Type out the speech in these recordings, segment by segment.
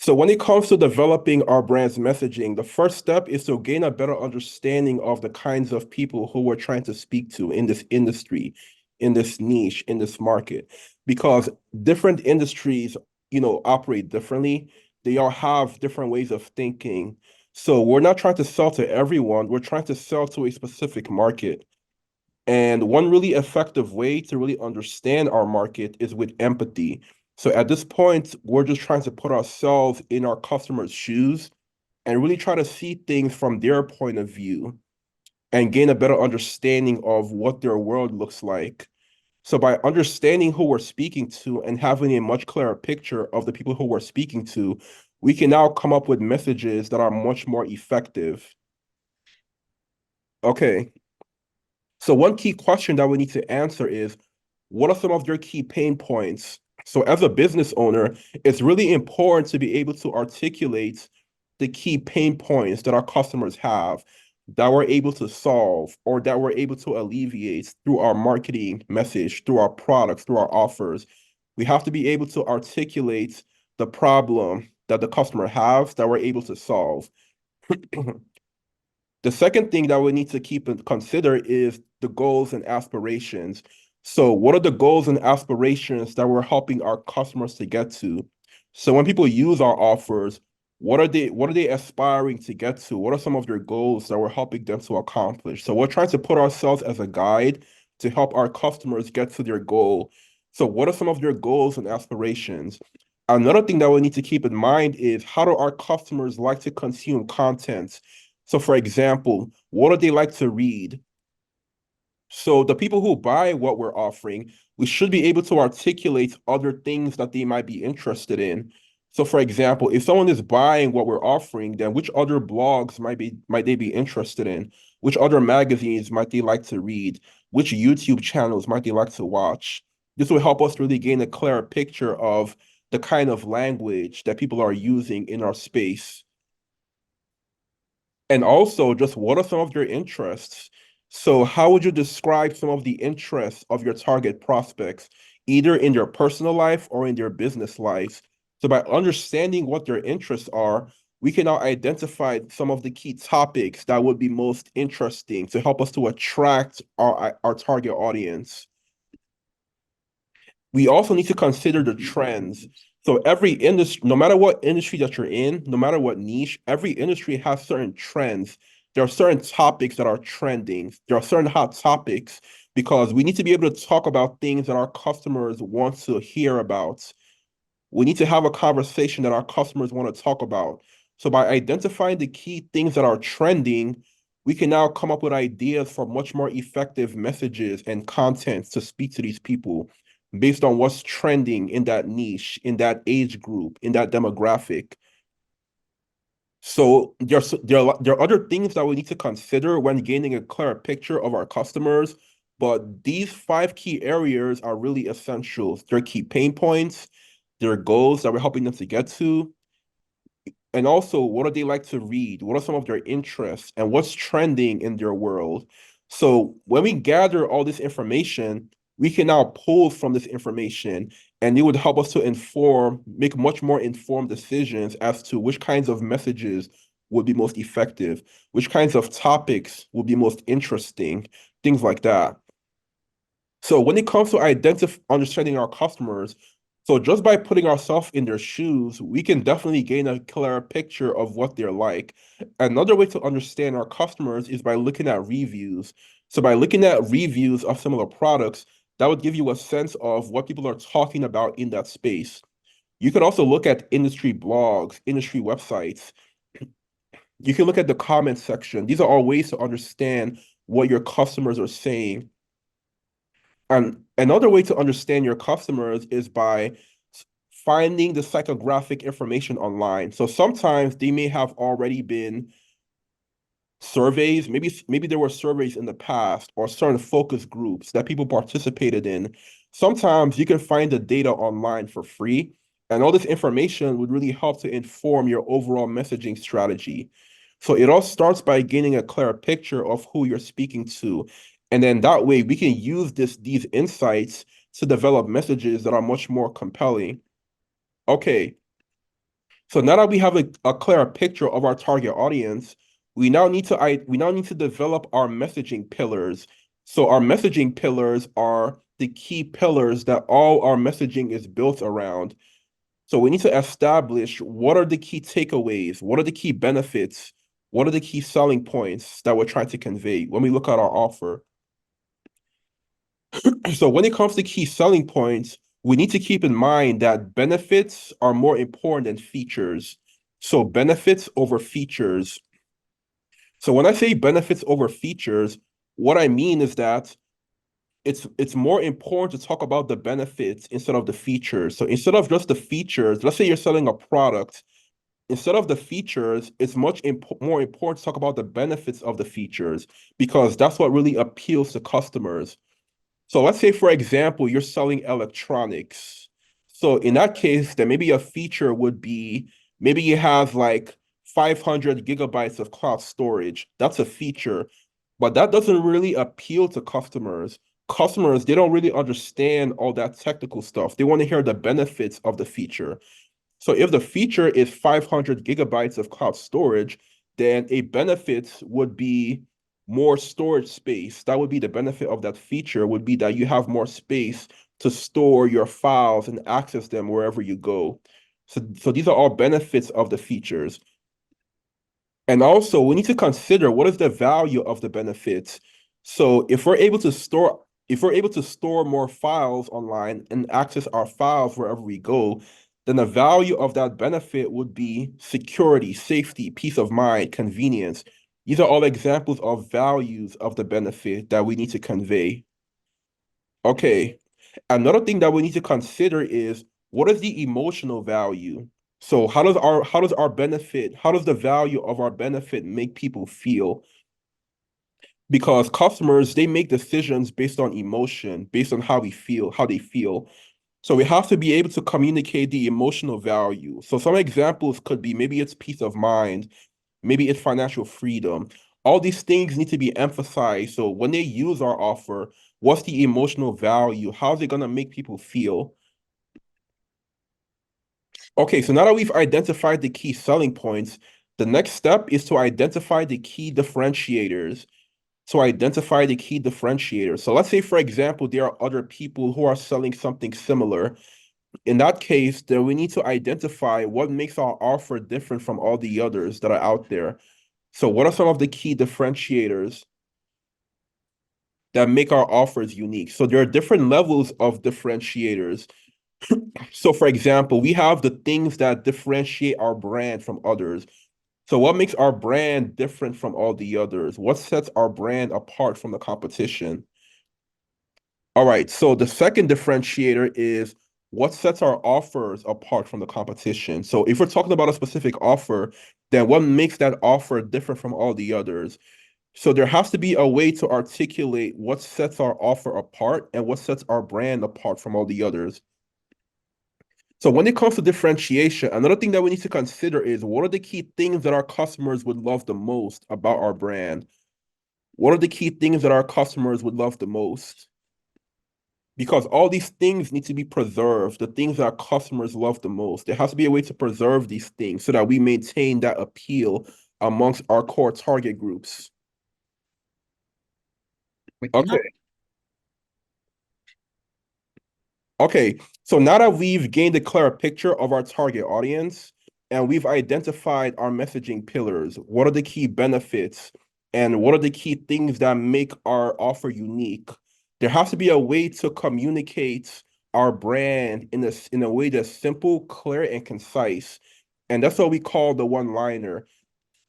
So when it comes to developing our brand's messaging, the first step is to gain a better understanding of the kinds of people who we're trying to speak to in this industry, in this niche, in this market, because different industries, operate differently. They all have different ways of thinking. So we're not trying to sell to everyone. We're trying to sell to a specific market. And one really effective way to really understand our market is with empathy. So at this point, we're just trying to put ourselves in our customers' shoes and really try to see things from their point of view and gain a better understanding of what their world looks like. So by understanding who we're speaking to and having a much clearer picture of the people who we're speaking to, we can now come up with messages that are much more effective. Okay, so one key question that we need to answer is, what are some of your key pain points? So as a business owner, it's really important to be able to articulate the key pain points that our customers have that we're able to solve or that we're able to alleviate through our marketing message, through our products, through our offers. We have to be able to articulate the problem that the customer has that we're able to solve. The second thing that we need to keep and consider is the goals and aspirations. So, what are the goals and aspirations that we're helping our customers to get to? So, when people use our offers, what are they aspiring to get to? What are some of their goals that we're helping them to accomplish? So, we're trying to put ourselves as a guide to help our customers get to their goal. So, what are some of their goals and aspirations? Another thing that we need to keep in mind is, how do our customers like to consume content? So, for example, what do they like to read? So, the people who buy what we're offering, we should be able to articulate other things that they might be interested in. So, for example, if someone is buying what we're offering, then which other blogs might they be interested in? Which other magazines might they like to read? Which YouTube channels might they like to watch? This will help us really gain a clearer picture of the kind of language that people are using in our space. And also, just what are some of your interests? So, how would you describe some of the interests of your target prospects, either in their personal life or in their business lives? So, by understanding what their interests are, we can now identify some of the key topics that would be most interesting to help us to attract our target audience. We also need to consider the trends. So every industry, no matter what industry that you're in, no matter what niche, every industry has certain trends. There are certain topics that are trending. There are certain hot topics because we need to be able to talk about things that our customers want to hear about. We need to have a conversation that our customers want to talk about. So by identifying the key things that are trending, we can now come up with ideas for much more effective messages and content to speak to these people based on what's trending in that niche, in that age group, in that demographic. So there are other things that we need to consider when gaining a clearer picture of our customers, but these five key areas are really essential. They're key pain points, their goals that we're helping them to get to, and also what do they like to read? What are some of their interests and what's trending in their world? So when we gather all this information, we can now pull from this information and it would help us to make much more informed decisions as to which kinds of messages would be most effective, which kinds of topics would be most interesting, things like that. So when it comes to understanding our customers, so just by putting ourselves in their shoes, we can definitely gain a clearer picture of what they're like. Another way to understand our customers is by looking at reviews. So by looking at reviews of similar products, that would give you a sense of what people are talking about in that space. You could also look at industry blogs, industry websites. You can look at the comment section. These are all ways to understand what your customers are saying. And another way to understand your customers is by finding the psychographic information online. So sometimes they may have already been surveys, maybe there were surveys in the past or certain focus groups that people participated in. Sometimes you can find the data online for free, and all this information would really help to inform your overall messaging strategy. So it all starts by gaining a clear picture of who you're speaking to. And then that way we can use these insights to develop messages that are much more compelling. Okay, So now that we have a clearer picture of our target audience, we now need to develop our messaging pillars. So our messaging pillars are the key pillars that all our messaging is built around. So we need to establish what are the key takeaways, what are the key benefits, what are the key selling points that we're trying to convey when we look at our offer. So when it comes to key selling points, we need to keep in mind that benefits are more important than features. So benefits over features. So when I say benefits over features, what I mean is that it's more important to talk about the benefits instead of the features. So instead of just the features, let's say you're selling a product, instead of the features, it's more important to talk about the benefits of the features because that's what really appeals to customers. So let's say, for example, you're selling electronics. So in that case, then maybe a feature would be maybe you have like 500 gigabytes of cloud storage. That's a feature, but that doesn't really appeal to customers. Customers, they don't really understand all that technical stuff. They want to hear the benefits of the feature. So if the feature is 500 gigabytes of cloud storage, then a benefit would be more storage space. That would be the benefit of that feature would be that you have more space to store your files and access them wherever you go. So these are all benefits of the features. And also, we need to consider what is the value of the benefits. So if we're able to store more files online and access our files wherever we go, then the value of that benefit would be security, safety, peace of mind, convenience. These are all examples of values of the benefit that we need to convey. Okay. Another thing that we need to consider is what is the emotional value? So how does the value of our benefit make people feel? Because customers, they make decisions based on emotion, based on how they feel. So we have to be able to communicate the emotional value. So some examples could be maybe it's peace of mind, maybe it's financial freedom. All these things need to be emphasized. So when they use our offer, what's the emotional value? How's it going to make people feel? Okay, so now that we've identified the key selling points, the next step is to identify the key differentiators. So let's say, for example, there are other people who are selling something similar. In that case, then we need to identify what makes our offer different from all the others that are out there. So what are some of the key differentiators that make our offers unique? So there are different levels of differentiators. So for example, we have the things that differentiate our brand from others. So what makes our brand different from all the others? What sets our brand apart from the competition? All right, so the second differentiator is what sets our offers apart from the competition. So if we're talking about a specific offer, then what makes that offer different from all the others? So there has to be a way to articulate what sets our offer apart and what sets our brand apart from all the others. So when it comes to differentiation, another thing that we need to consider is what are the key things that our customers would love the most about our brand? What are the key things that our customers would love the most? Because all these things need to be preserved, the things that our customers love the most. There has to be a way to preserve these things so that we maintain that appeal amongst our core target groups. Okay. Okay, so now that we've gained a clear picture of our target audience and we've identified our messaging pillars, what are the key benefits and what are the key things that make our offer unique? There has to be a way to communicate our brand in a way that's simple, clear, and concise. And that's what we call the one-liner.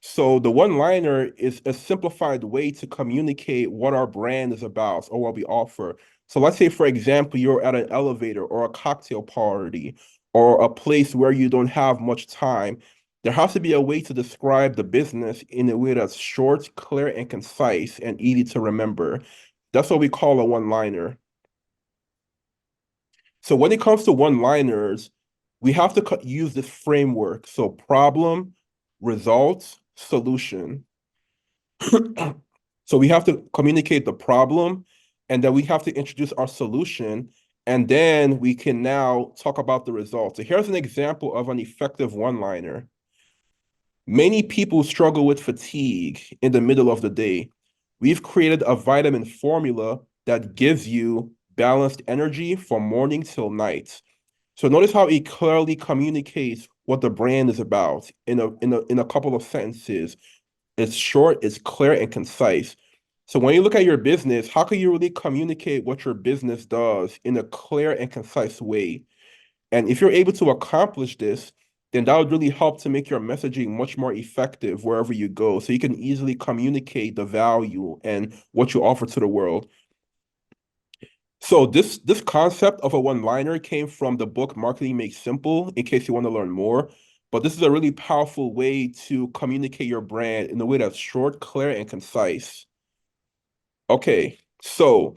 So the one-liner is a simplified way to communicate what our brand is about or what we offer. So let's say, for example, you're at an elevator or a cocktail party or a place where you don't have much time. There has to be a way to describe the business in a way that's short, clear, and concise and easy to remember. That's what we call a one-liner. So when it comes to one-liners, we have to use this framework. So problem, results, solution. So we have to communicate the problem and then we have to introduce our solution. And then we can now talk about the results. So here's an example of an effective one-liner. Many people struggle with fatigue in the middle of the day. We've created a vitamin formula that gives you balanced energy from morning till night. So notice how it clearly communicates what the brand is about in a couple of sentences. It's short, it's clear, and concise. So when you look at your business, how can you really communicate what your business does in a clear and concise way? And if you're able to accomplish this, then that would really help to make your messaging much more effective wherever you go. So you can easily communicate the value and what you offer to the world. So this concept of a one-liner came from the book Marketing Made Simple, in case you want to learn more. But this is a really powerful way to communicate your brand in a way that's short, clear, and concise. Okay, so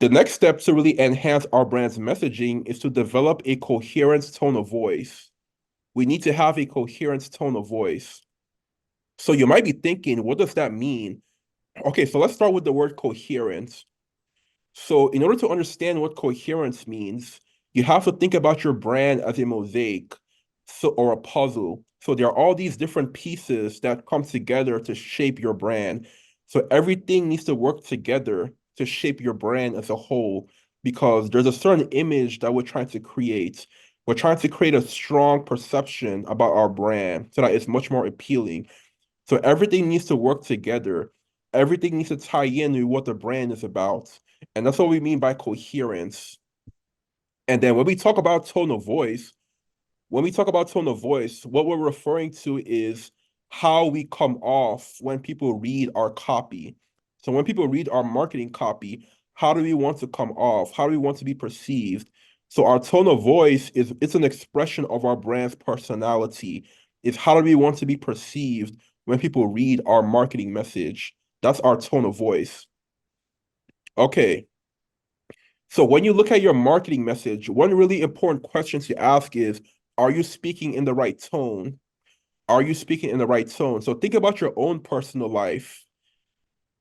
the next step to really enhance our brand's messaging is to develop a coherent tone of voice. We need to have a coherent tone of voice. So you might be thinking, what does that mean? Okay, so let's start with the word coherent. So in order to understand what coherence means, you have to think about your brand as a mosaic, or a puzzle. So there are all these different pieces that come together to shape your brand. So everything needs to work together to shape your brand as a whole, because there's a certain image that we're trying to create. We're trying to create a strong perception about our brand so that it's much more appealing. So everything needs to work together. Everything needs to tie in with what the brand is about. And that's what we mean by coherence. And then when we talk about tone of voice, what we're referring to is how we come off when people read our copy. So when people read our marketing copy, how do we want to come off? How do we want to be perceived? So our tone of voice it's an expression of our brand's personality. It's how do we want to be perceived when people read our marketing message? That's our tone of voice. Okay. So when you look at your marketing message, one really important question to ask is, are you speaking in the right tone? Are you speaking in the right tone? So think about your own personal life.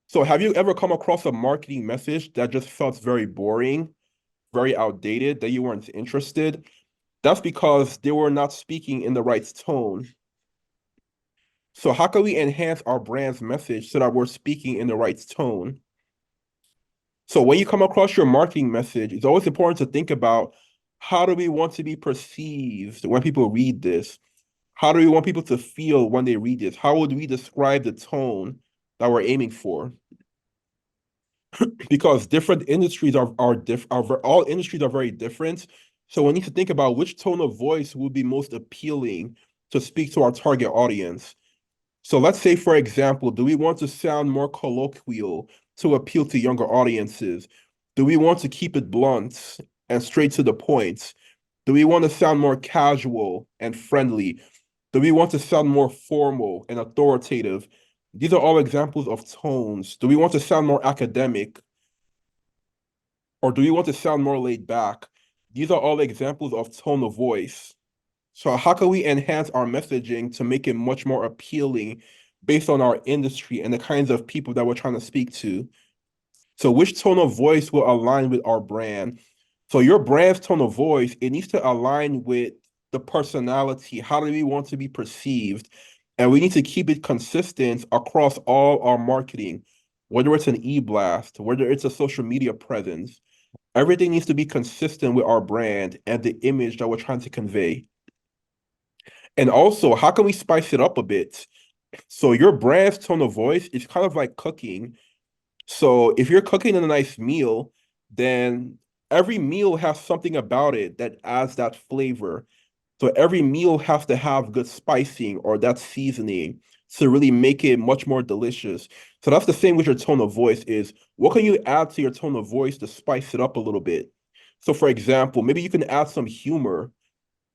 So have you ever come across a marketing message that just felt very boring, very outdated, that you weren't interested? That's because they were not speaking in the right tone. So how can we enhance our brand's message so that we're speaking in the right tone? So when you come across your marketing message, it's always important to think about, how do we want to be perceived when people read this? How do we want people to feel when they read this? How would we describe the tone that we're aiming for? Because different industries all industries are very different. So we need to think about which tone of voice would be most appealing to speak to our target audience. So let's say, for example, do we want to sound more colloquial to appeal to younger audiences? Do we want to keep it blunt and straight to the point? Do we want to sound more casual and friendly? Do we want to sound more formal and authoritative? These are all examples of tones. Do we want to sound more academic, or do we want to sound more laid back? These are all examples of tone of voice. So how can we enhance our messaging to make it much more appealing based on our industry and the kinds of people that we're trying to speak to? So which tone of voice will align with our brand? So your brand's tone of voice, it needs to align with the personality. How do we want to be perceived? And we need to keep it consistent across all our marketing, whether it's an e-blast, whether it's a social media presence. Everything needs to be consistent with our brand and the image that we're trying to convey. And also, how can we spice it up a bit? So your brand's tone of voice is kind of like cooking. So if you're cooking a nice meal, then every meal has something about it that adds that flavor. So every meal has to have good spicing or that seasoning to really make it much more delicious. So that's the same with your tone of voice is, what can you add to your tone of voice to spice it up a little bit? So for example, maybe you can add some humor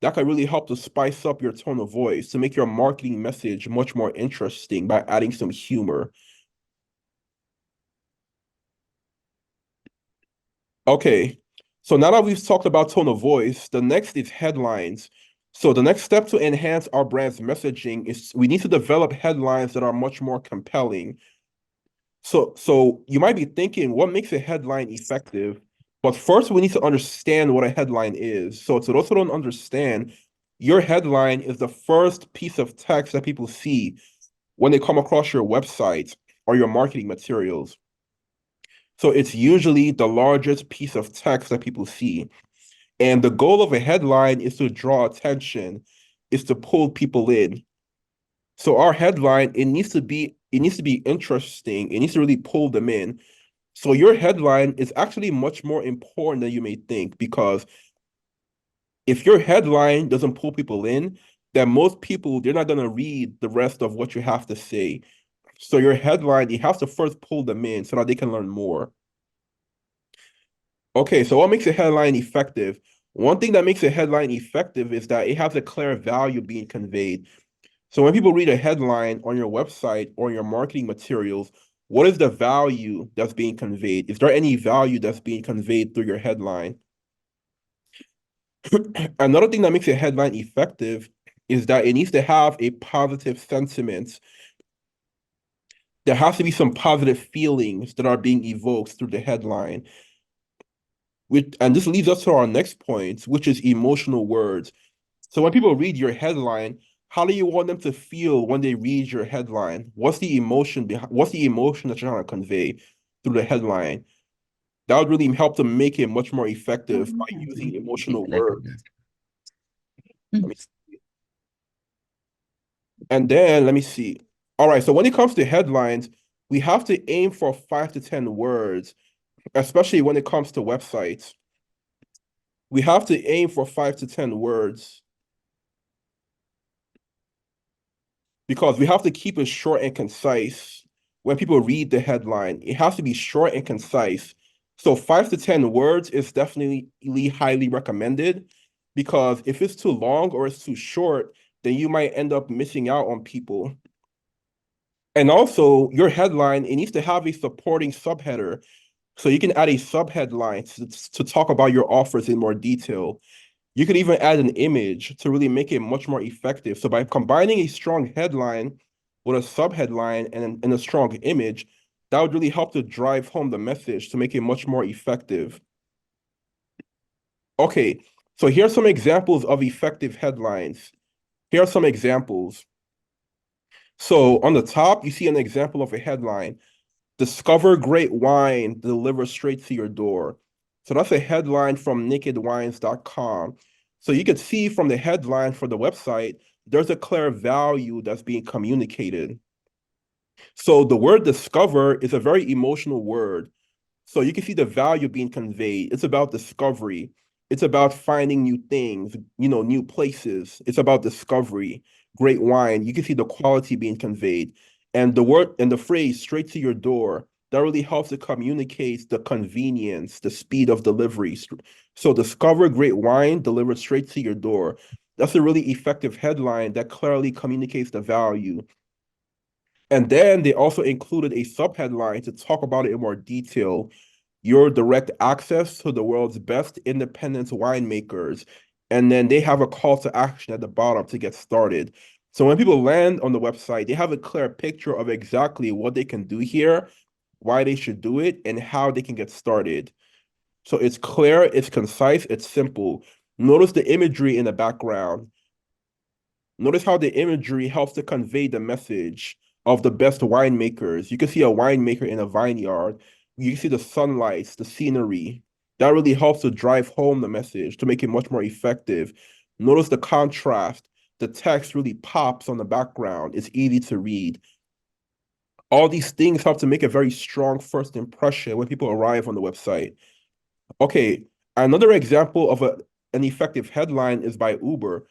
that can really help to spice up your tone of voice to make your marketing message much more interesting by adding some humor. Okay, so now that we've talked about tone of voice, the next is headlines. So the next step to enhance our brand's messaging is we need to develop headlines that are much more compelling. So you might be thinking, what makes a headline effective? But first, we need to understand what a headline is. So to those who don't understand, your headline is the first piece of text that people see when they come across your website or your marketing materials. So it's usually the largest piece of text that people see. And the goal of a headline is to draw attention, is to pull people in. So our headline, it needs to be interesting. It needs to really pull them in. So your headline is actually much more important than you may think, because if your headline doesn't pull people in, then most people, they're not going to read the rest of what you have to say. So your headline, you have to first pull them in so that they can learn more. Okay, so what makes a headline effective? One thing that makes a headline effective is that it has a clear value being conveyed. So when people read a headline on your website or your marketing materials, what is the value that's being conveyed? Is there any value that's being conveyed through your headline? Another thing that makes a headline effective is that it needs to have a positive sentiment. There has to be some positive feelings that are being evoked through the headline. And this leads us to our next point, which is emotional words. So when people read your headline, how do you want them to feel when they read your headline? What's the emotion that you're trying to convey through the headline? That would really help to make it much more effective by using emotional words. Let me see. And then let me see. All right, so when it comes to headlines, we have to aim for 5 to 10 words, especially when it comes to websites. We have to aim for 5 to 10 words because we have to keep it short and concise when people read the headline. It has to be short and concise. So 5 to 10 words is definitely highly recommended, because if it's too long or it's too short, then you might end up missing out on people. And also, your headline, it needs to have a supporting subheader. So you can add a subheadline to talk about your offers in more detail. You could even add an image to really make it much more effective. So by combining a strong headline with a subheadline and a strong image, that would really help to drive home the message to make it much more effective. Okay, so here's some examples of effective headlines. Here are some examples. So on the top, you see an example of a headline: Discover great wine delivered straight to your door. So that's a headline from nakedwines.com. So you can see from the headline for the website, there's a clear value that's being communicated. So the word discover is a very emotional word. So you can see the value being conveyed. It's about discovery. It's about finding new things, new places. It's about discovery. Great wine. You can see the quality being conveyed. And the word and the phrase straight to your door, that really helps to communicate the convenience, the speed of delivery. So discover great wine delivered straight to your door. That's a really effective headline that clearly communicates the value. And then they also included a subheadline to talk about it in more detail: your direct access to the world's best independent winemakers. And then they have a call to action at the bottom to get started. So when people land on the website, they have a clear picture of exactly what they can do here, why they should do it, and how they can get started. So it's clear, it's concise, it's simple. Notice the imagery in the background. Notice how the imagery helps to convey the message of the best winemakers. You can see a winemaker in a vineyard. You can see the sunlights, the scenery. That really helps to drive home the message to make it much more effective. Notice the contrast. The text really pops on the background. It's easy to read. All these things help to make a very strong first impression when people arrive on the website. Okay, another example of an effective headline is by Uber.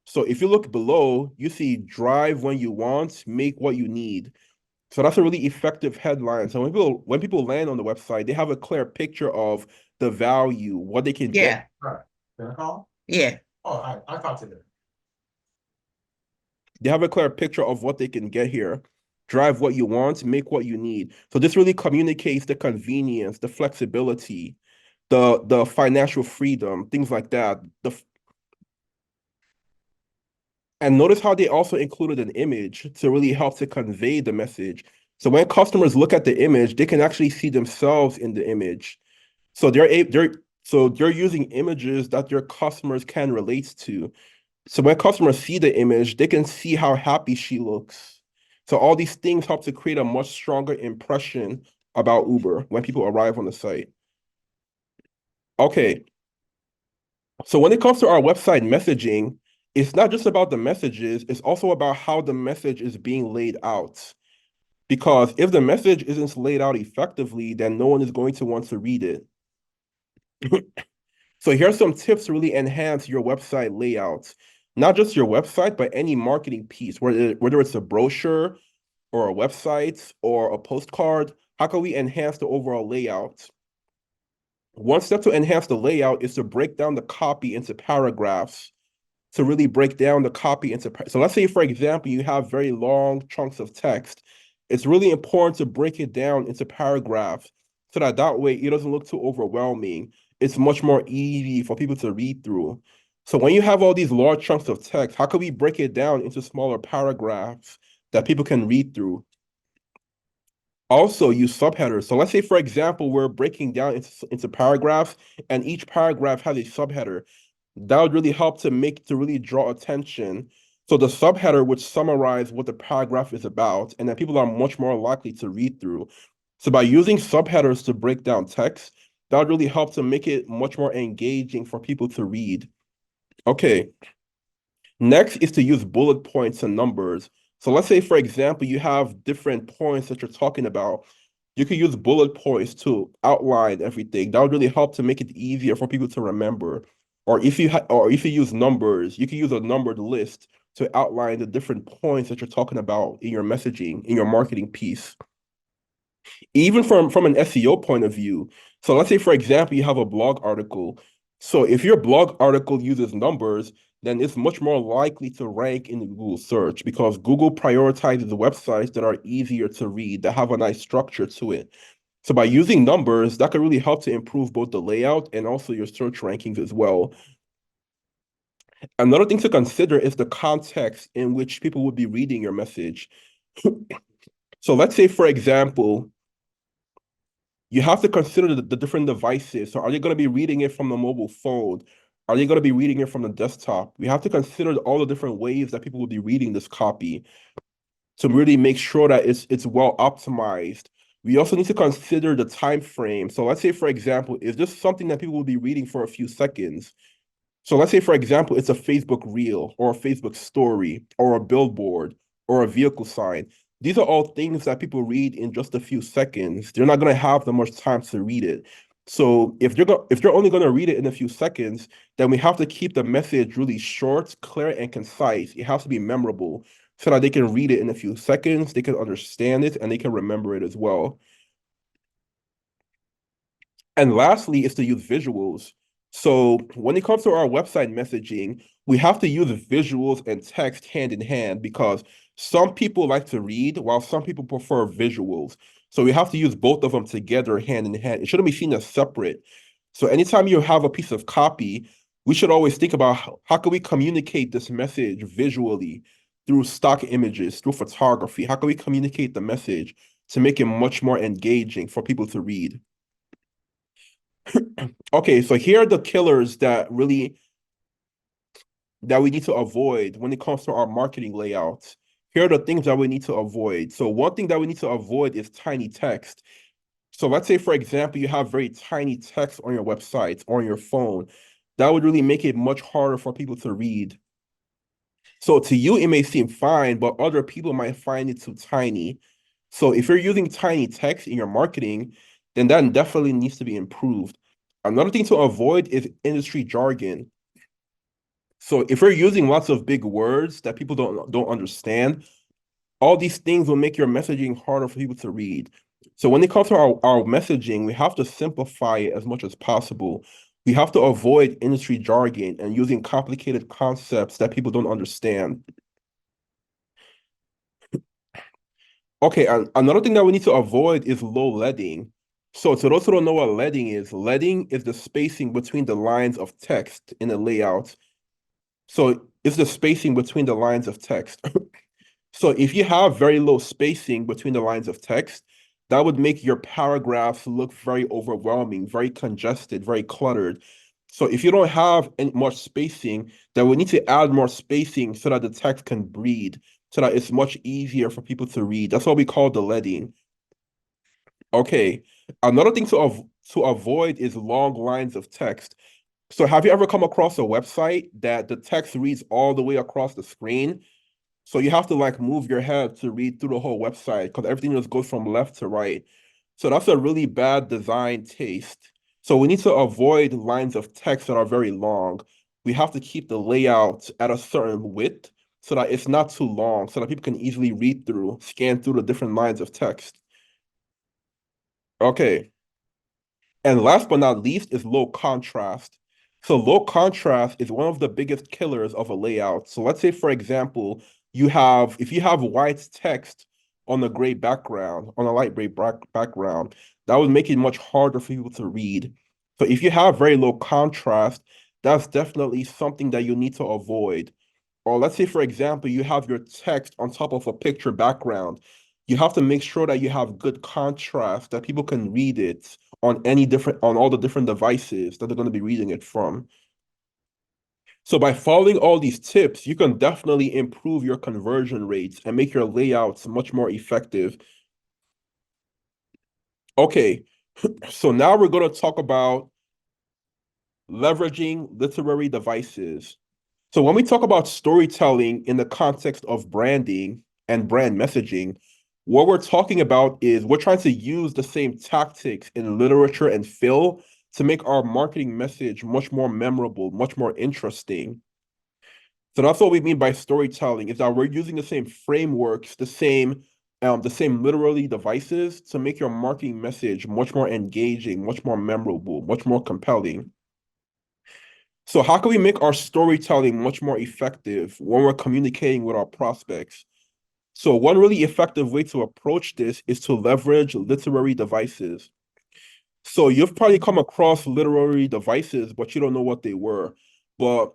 So if you look below, you see drive when you want, make what you need. So that's a really effective headline. So when people land on the website, they have a clear picture of the value, what they can get. Yeah. Right. Can I call? Yeah. Oh, I talked to them. They have a clear picture of what they can get here. Drive what you want, make what you need. So this really communicates the convenience, the flexibility, the financial freedom, things like that. And notice how they also included an image to really help to convey the message. So when customers look at the image, they can actually see themselves in the image. So they're using images that their customers can relate to. So when customers see the image, they can see how happy she looks. So all these things help to create a much stronger impression about Uber when people arrive on the site. Okay, so when it comes to our website messaging, it's not just about the messages, it's also about how the message is being laid out. Because if the message isn't laid out effectively, then no one is going to want to read it. So here's some tips to really enhance your website layout. Not just your website, but any marketing piece, whether it's a brochure or a website or a postcard, how can we enhance the overall layout? One step to enhance the layout is to break down the copy into paragraphs, to really break down the copy into. So let's say, for example, you have very long chunks of text. It's really important to break it down into paragraphs so that way it doesn't look too overwhelming. It's much more easy for people to read through. So when you have all these large chunks of text, how can we break it down into smaller paragraphs that people can read through? Also use subheaders. So let's say, for example, we're breaking down into paragraphs, and each paragraph has a subheader. That would really help to really draw attention. So the subheader would summarize what the paragraph is about, and then people are much more likely to read through. So by using subheaders to break down text, that would really help to make it much more engaging for people to read. Okay, next is to use bullet points and numbers. So let's say, for example, you have different points that you're talking about. You could use bullet points to outline everything. That would really help to make it easier for people to remember. Or if you use numbers, you can use a numbered list to outline the different points that you're talking about in your messaging, in your marketing piece. Even from an SEO point of view. So let's say, for example, you have a blog article. So if your blog article uses numbers, then it's much more likely to rank in the Google search because Google prioritizes the websites that are easier to read, that have a nice structure to it. So by using numbers, that could really help to improve both the layout and also your search rankings as well. Another thing to consider is the context in which people would be reading your message. So let's say, for example, you have to consider the different devices. So are they going to be reading it from the mobile phone? Are they going to be reading it from the desktop? We have to consider all the different ways that people will be reading this copy to really make sure that it's well optimized. We also need to consider the time frame. So let's say, for example, is this something that people will be reading for a few seconds? So let's say, for example, it's a Facebook reel or a Facebook story or a billboard or a vehicle sign. These are all things that people read in just a few seconds. They're not going to have that much time to read it. So if they're only going to read it in a few seconds, then we have to keep the message really short, clear, and concise. It has to be memorable so that they can read it in a few seconds, they can understand it, and they can remember it as well. And lastly is to use visuals. So when it comes to our website messaging, we have to use visuals and text hand in hand because some people like to read while some people prefer visuals. So we have to use both of them together hand in hand. It shouldn't be seen as separate. So anytime you have a piece of copy, we should always think about how can we communicate this message visually through stock images, through photography? How can we communicate the message to make it much more engaging for people to read? Okay, so here are the killers that we need to avoid when it comes to our marketing layouts. Here are the things that we need to avoid. So one thing that we need to avoid is tiny text. So let's say, for example, you have very tiny text on your website or on your phone. That would really make it much harder for people to read. So to you, it may seem fine, but other people might find it too tiny. So if you're using tiny text in your marketing, then that definitely needs to be improved. Another thing to avoid is industry jargon. So if you're using lots of big words that people don't understand, all these things will make your messaging harder for people to read. So when it comes to our messaging, we have to simplify it as much as possible. We have to avoid industry jargon and using complicated concepts that people don't understand. Okay, and another thing that we need to avoid is low leading. So to those who don't know what leading is the spacing between the lines of text in a layout. So it's the spacing between the lines of text. So if you have very low spacing between the lines of text, that would make your paragraphs look very overwhelming, very congested, very cluttered. So if you don't have any much spacing, then we need to add more spacing so that the text can breathe, so that it's much easier for people to read. That's what we call the leading. Okay. Another thing to avoid is long lines of text. So have you ever come across a website that the text reads all the way across the screen? So you have to like move your head to read through the whole website because everything just goes from left to right. So that's a really bad design taste. So we need to avoid lines of text that are very long. We have to keep the layout at a certain width so that it's not too long, so that people can easily read through, scan through the different lines of text. Okay. And last but not least is low contrast. So low contrast is one of the biggest killers of a layout. So let's say, for example, if you have white text on a gray background, on a light gray background, that would make it much harder for people to read. So if you have very low contrast, that's definitely something that you need to avoid. Or let's say, for example, you have your text on top of a picture background. You have to make sure that you have good contrast, that people can read it on all the different devices that they're going to be reading it from. So by following all these tips, you can definitely improve your conversion rates and make your layouts much more effective. Okay, so now we're going to talk about leveraging literary devices. So when we talk about storytelling in the context of branding and brand messaging, what we're talking about is we're trying to use the same tactics in literature and film to make our marketing message much more memorable, much more interesting. So that's what we mean by storytelling, is that we're using the same frameworks, the same literary devices to make your marketing message much more engaging, much more memorable, much more compelling. So how can we make our storytelling much more effective when we're communicating with our prospects? So one really effective way to approach this is to leverage literary devices. So you've probably come across literary devices, but you don't know what they were. But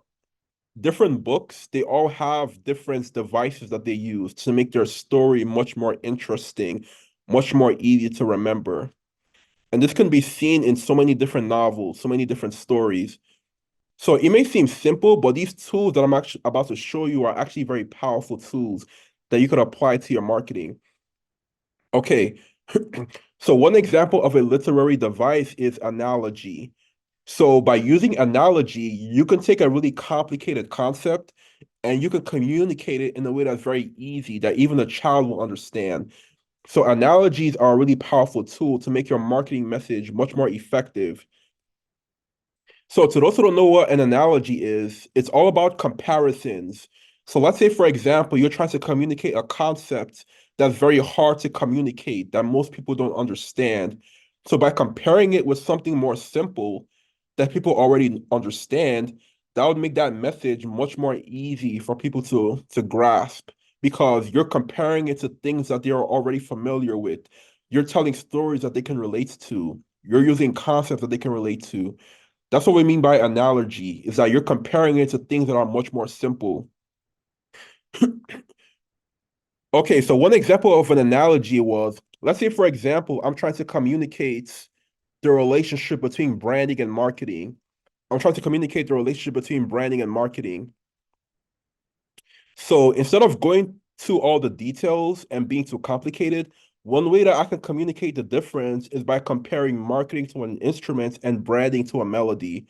different books, they all have different devices that they use to make their story much more interesting, much more easy to remember. And this can be seen in so many different novels, so many different stories. So it may seem simple, but these tools that I'm actually about to show you are actually very powerful tools that you could apply to your marketing. Okay, so one example of a literary device is analogy. So by using analogy, you can take a really complicated concept and you can communicate it in a way that's very easy that even a child will understand. So analogies are a really powerful tool to make your marketing message much more effective. So to those who don't know what an analogy is, it's all about comparisons. So let's say, for example, you're trying to communicate a concept that's very hard to communicate, that most people don't understand. So by comparing it with something more simple that people already understand, that would make that message much more easy for people to grasp because you're comparing it to things that they are already familiar with. You're telling stories that they can relate to. You're using concepts that they can relate to. That's what we mean by analogy, is that you're comparing it to things that are much more simple. Okay, so one example of an analogy was, let's say, for example, I'm trying to communicate the relationship between branding and marketing. I'm trying to communicate the relationship between branding and marketing. So instead of going to all the details and being too complicated, one way that I can communicate the difference is by comparing marketing to an instrument and branding to a melody.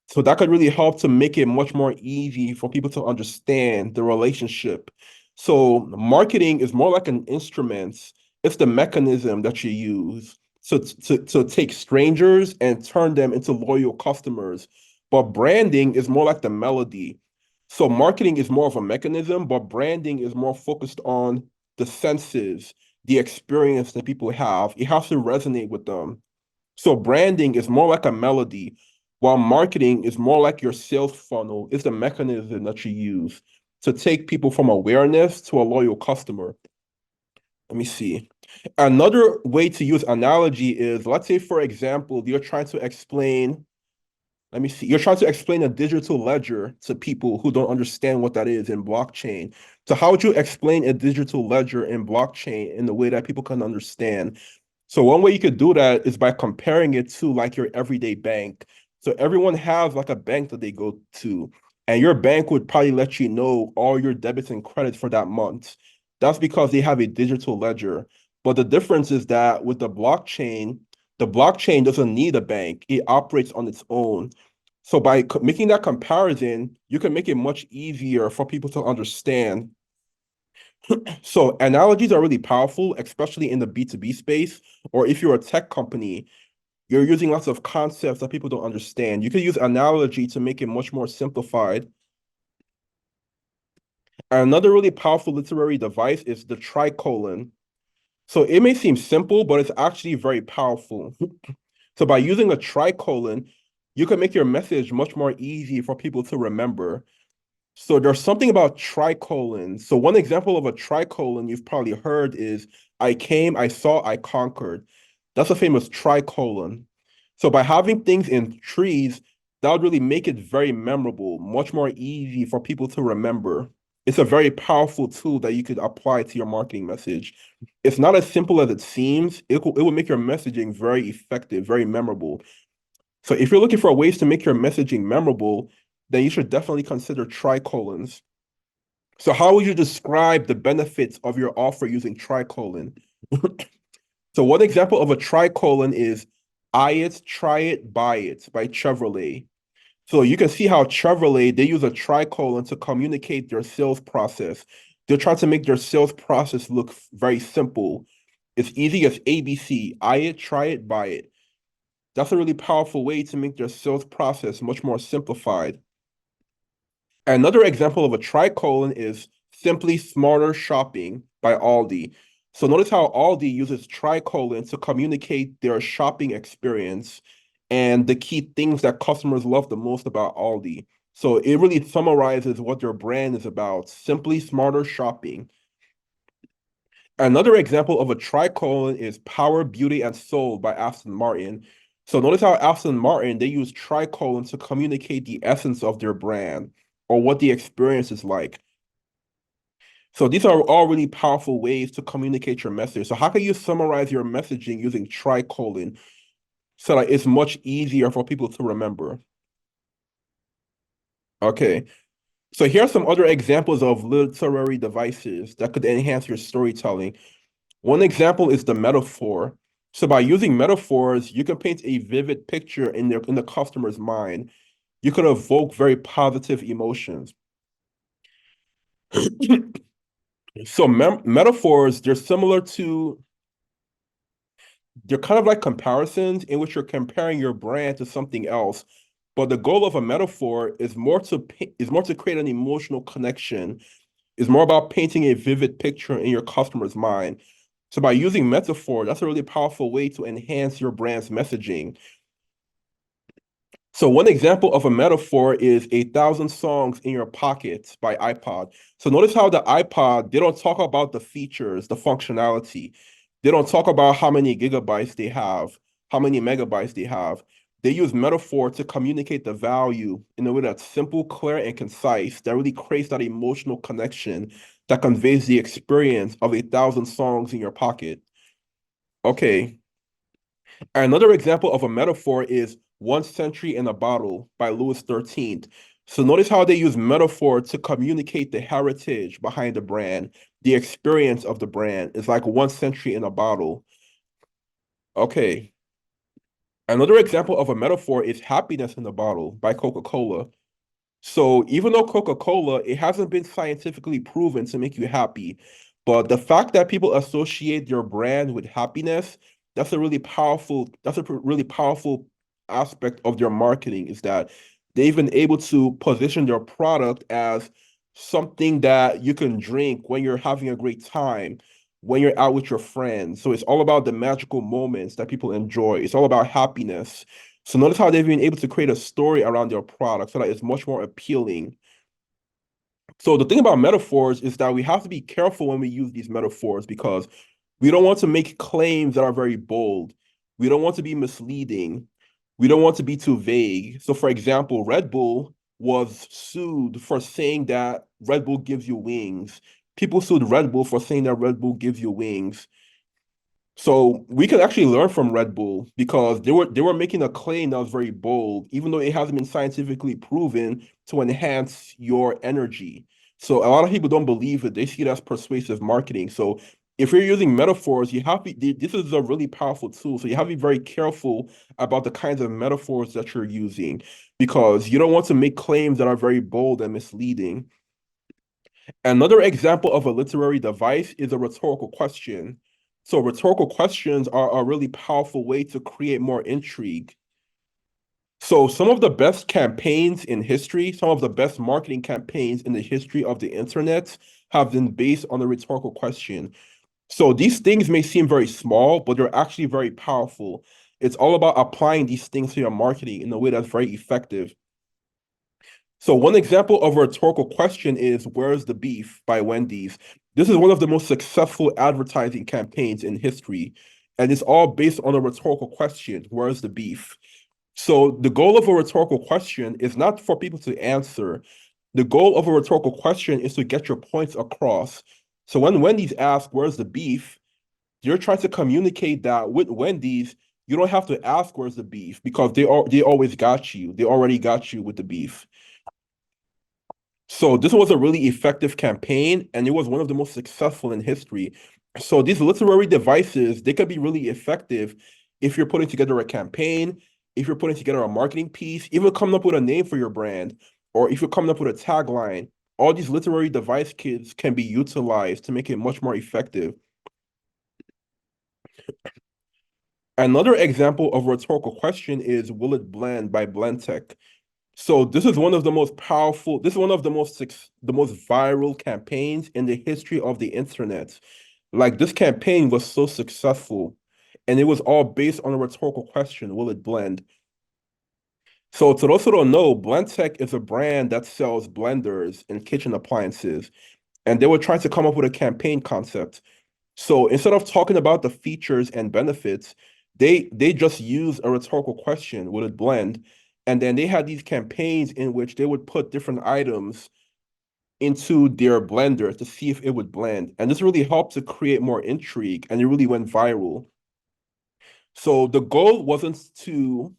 So that could really help to make it much more easy for people to understand the relationship. So marketing is more like an instrument. It's the mechanism that you use to take strangers and turn them into loyal customers. But branding is more like the melody. So marketing is more of a mechanism, but branding is more focused on the senses, the experience that people have. It has to resonate with them. So branding is more like a melody, while marketing is more like your sales funnel. It's the mechanism that you use to take people from awareness to a loyal customer. Let me see. Another way to use analogy is, let's say, for example, let me see, you're trying to explain a digital ledger to people who don't understand what that is in blockchain. So how would you explain a digital ledger in blockchain in the way that people can understand? So one way you could do that is by comparing it to like your everyday bank. So everyone has like a bank that they go to, and your bank would probably let you know all your debits and credits for that month. That's because they have a digital ledger. But the difference is that with the blockchain doesn't need a bank. It operates on its own. So by making that comparison, you can make it much easier for people to understand. So analogies are really powerful, especially in the B2B space, or if you're a tech company, you're using lots of concepts that people don't understand. You can use analogy to make it much more simplified. Another really powerful literary device is the tricolon. So it may seem simple, but it's actually very powerful. So by using a tricolon, you can make your message much more easy for people to remember. So there's something about tricolons. So one example of a tricolon you've probably heard is I came, I saw, I conquered. That's a famous tricolon. So by having things in trees, that would really make it very memorable, much more easy for people to remember. It's a very powerful tool that you could apply to your marketing message. It's not as simple as it seems. It will make your messaging very effective, very memorable. So if you're looking for ways to make your messaging memorable, then you should definitely consider tricolons. So how would you describe the benefits of your offer using tricolon? So one example of a tricolon is "I it, try it, buy it" by Chevrolet. So you can see how Chevrolet, they use a tricolon to communicate their sales process. They're trying to make their sales process look very simple. It's easy as ABC, "I it, try it, buy it." That's a really powerful way to make their sales process much more simplified. Another example of a tricolon is "Simply Smarter Shopping" by Aldi. So notice how Aldi uses tricolon to communicate their shopping experience and the key things that customers love the most about Aldi. So it really summarizes what their brand is about: simply smarter shopping. Another example of a tricolon is "Power, Beauty, and Soul" by Aston Martin. So notice how Aston Martin, they use tricolon to communicate the essence of their brand or what the experience is like. So these are all really powerful ways to communicate your message. So how can you summarize your messaging using tricolon so that it's much easier for people to remember? Okay. So here are some other examples of literary devices that could enhance your storytelling. One example is the metaphor. So by using metaphors, you can paint a vivid picture in the customer's mind. You could evoke very positive emotions. So metaphors, they're kind of like comparisons in which you're comparing your brand to something else. But the goal of a metaphor is more to create an emotional connection. Is more about painting a vivid picture in your customer's mind. So by using metaphor, that's a really powerful way to enhance your brand's messaging. So one example of a metaphor is "A Thousand Songs in Your Pocket" by iPod. So notice how the iPod, they don't talk about the features, the functionality. They don't talk about how many gigabytes they have, how many megabytes they have. They use metaphor to communicate the value in a way that's simple, clear, and concise, that really creates that emotional connection that conveys the experience of 1,000 songs in your pocket. Okay, another example of a metaphor is "One Century in a Bottle" by Louis XIII. So notice how they use metaphor to communicate the heritage behind the brand, the experience of the brand. It's like one century in a bottle. Okay. Another example of a metaphor is "Happiness in a Bottle" by Coca-Cola. So even though Coca-Cola, it hasn't been scientifically proven to make you happy, but the fact that people associate your brand with happiness, that's a really powerful aspect of their marketing, is that they've been able to position their product as something that you can drink when you're having a great time, when you're out with your friends. So it's all about the magical moments that people enjoy. It's all about happiness. So notice how they've been able to create a story around their product so that it's much more appealing. So the thing about metaphors is that we have to be careful when we use these metaphors because we don't want to make claims that are very bold. We don't want to be misleading. We don't want to be too vague. So for example, Red Bull was sued for saying that Red Bull gives you wings. People sued Red Bull for saying that Red Bull gives you wings. So we can actually learn from Red Bull because they were making a claim that was very bold, even though it hasn't been scientifically proven to enhance your energy. So a lot of people don't believe it. They see it as persuasive marketing. So if you're using metaphors, you have to this is a really powerful tool. So you have to be very careful about the kinds of metaphors that you're using because you don't want to make claims that are very bold and misleading. Another example of a literary device is a rhetorical question. So rhetorical questions are a really powerful way to create more intrigue. So some of the best campaigns in history, some of the best marketing campaigns in the history of the internet have been based on a rhetorical question. So these things may seem very small, but they're actually very powerful. It's all about applying these things to your marketing in a way that's very effective. So one example of a rhetorical question is "Where's the beef?" by Wendy's. This is one of the most successful advertising campaigns in history, and it's all based on a rhetorical question, "Where's the beef?" So the goal of a rhetorical question is not for people to answer. The goal of a rhetorical question is to get your points across. So when Wendy's asks, "Where's the beef?" you're trying to communicate that with Wendy's, you don't have to ask where's the beef because they always got you. They already got you with the beef. So this was a really effective campaign, and it was one of the most successful in history. So these literary devices, they can be really effective if you're putting together a campaign, if you're putting together a marketing piece, even coming up with a name for your brand, or if you're coming up with a tagline. All these literary device kits can be utilized to make it much more effective. Another example of a rhetorical question is "Will it blend?" by Blendtec. So this is one of the most powerful, this is one of the most viral campaigns in the history of the internet. Like this campaign was so successful and it was all based on a rhetorical question, will it blend? So to those who don't know, Blendtec is a brand that sells blenders and kitchen appliances, and they were trying to come up with a campaign concept. So instead of talking about the features and benefits, they just use a rhetorical question, would it blend? And then they had these campaigns in which they would put different items into their blender to see if it would blend. And this really helped to create more intrigue and it really went viral. So the goal wasn't to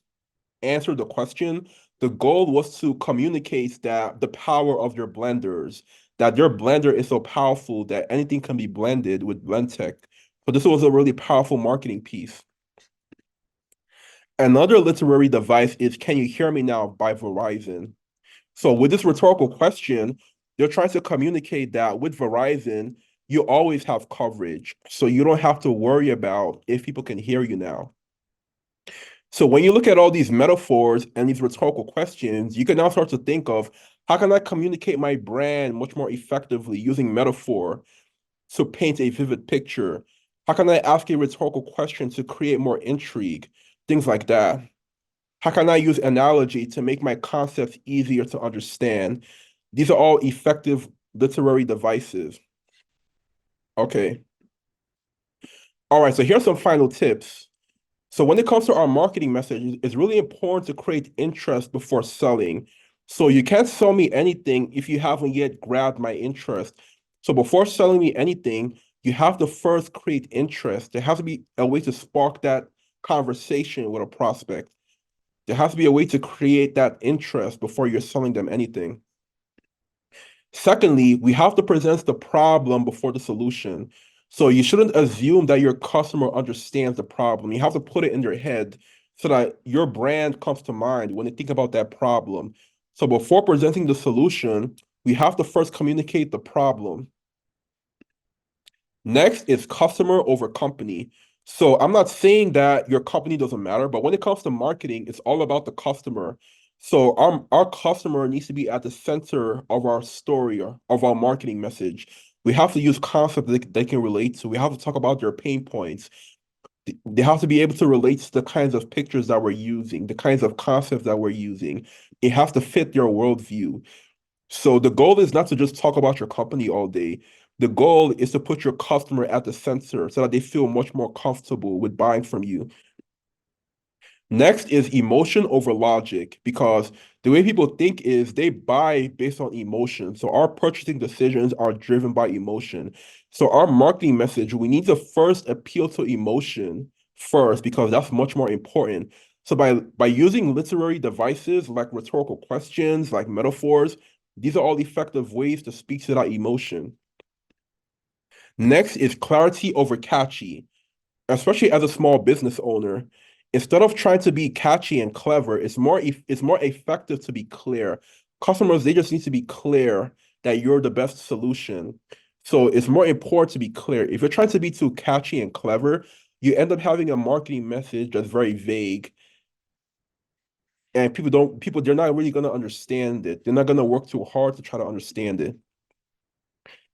answer the question. The goal was to communicate that the power of your blenders, that your blender is so powerful that anything can be blended with BlendTech. So this was a really powerful marketing piece. Another literary device is "Can You Hear Me Now" by Verizon. So with this rhetorical question, they're trying to communicate that with Verizon, you always have coverage. So you don't have to worry about if people can hear you now. So when you look at all these metaphors and these rhetorical questions, you can now start to think of how can I communicate my brand much more effectively using metaphor to paint a vivid picture? How can I ask a rhetorical question to create more intrigue? Things like that. How can I use analogy to make my concepts easier to understand? These are all effective literary devices. Okay. All right, so here's some final tips. So when it comes to our marketing message, it's really important to create interest before selling. So you can't sell me anything if you haven't yet grabbed my interest. So before selling me anything, you have to first create interest. There has to be a way to spark that conversation with a prospect. There has to be a way to create that interest before you're selling them anything. Secondly, we have to present the problem before the solution. So you shouldn't assume that your customer understands the problem. You have to put it in their head so that your brand comes to mind when they think about that problem. So before presenting the solution, we have to first communicate the problem. Next is customer over company. So I'm not saying that your company doesn't matter, but when it comes to marketing, it's all about the customer. So our customer needs to be at the center of our story or of our marketing message. We have to use concepts that they can relate to. We have to talk about their pain points. They have to be able to relate to the kinds of pictures that we're using, the kinds of concepts that we're using. It has to fit their worldview. So the goal is not to just talk about your company all day. The goal is to put your customer at the center so that they feel much more comfortable with buying from you. Next is emotion over logic, because the way people think is they buy based on emotion. So our purchasing decisions are driven by emotion. So our marketing message, we need to first appeal to emotion first, because that's much more important. So by using literary devices like rhetorical questions, like metaphors, these are all effective ways to speak to that emotion. Next is clarity over catchy, especially as a small business owner. Instead of trying to be catchy and clever, it's more effective to be clear. Customers, they just need to be clear that you're the best solution. So it's more important to be clear. If you're trying to be too catchy and clever, you end up having a marketing message that's very vague, and people, they're not really going to understand it. They're not going to work too hard to try to understand it.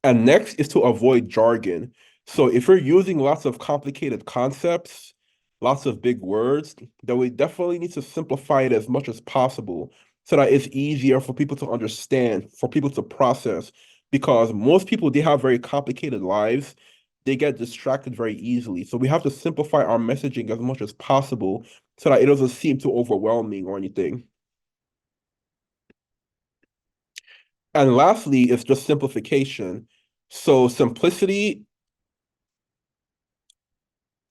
And next is to avoid jargon. So if you're using lots of complicated concepts, lots of big words, then we definitely need to simplify it as much as possible so that it's easier for people to understand, for people to process. Because most people, they have very complicated lives. They get distracted very easily. So we have to simplify our messaging as much as possible so that it doesn't seem too overwhelming or anything. And lastly, it's just simplification. So simplicity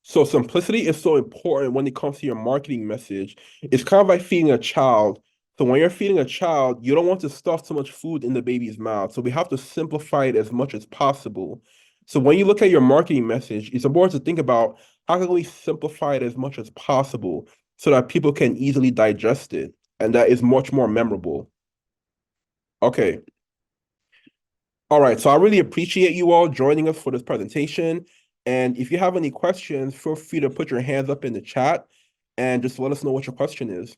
So simplicity is so important when it comes to your marketing message. It's kind of like feeding a child. So when you're feeding a child, you don't want to stuff too much food in the baby's mouth. So we have to simplify it as much as possible. So when you look at your marketing message, it's important to think about how can we simplify it as much as possible so that people can easily digest it and that is much more memorable. Okay. All right, so I really appreciate you all joining us for this presentation. And if you have any questions, feel free to put your hands up in the chat and just let us know what your question is.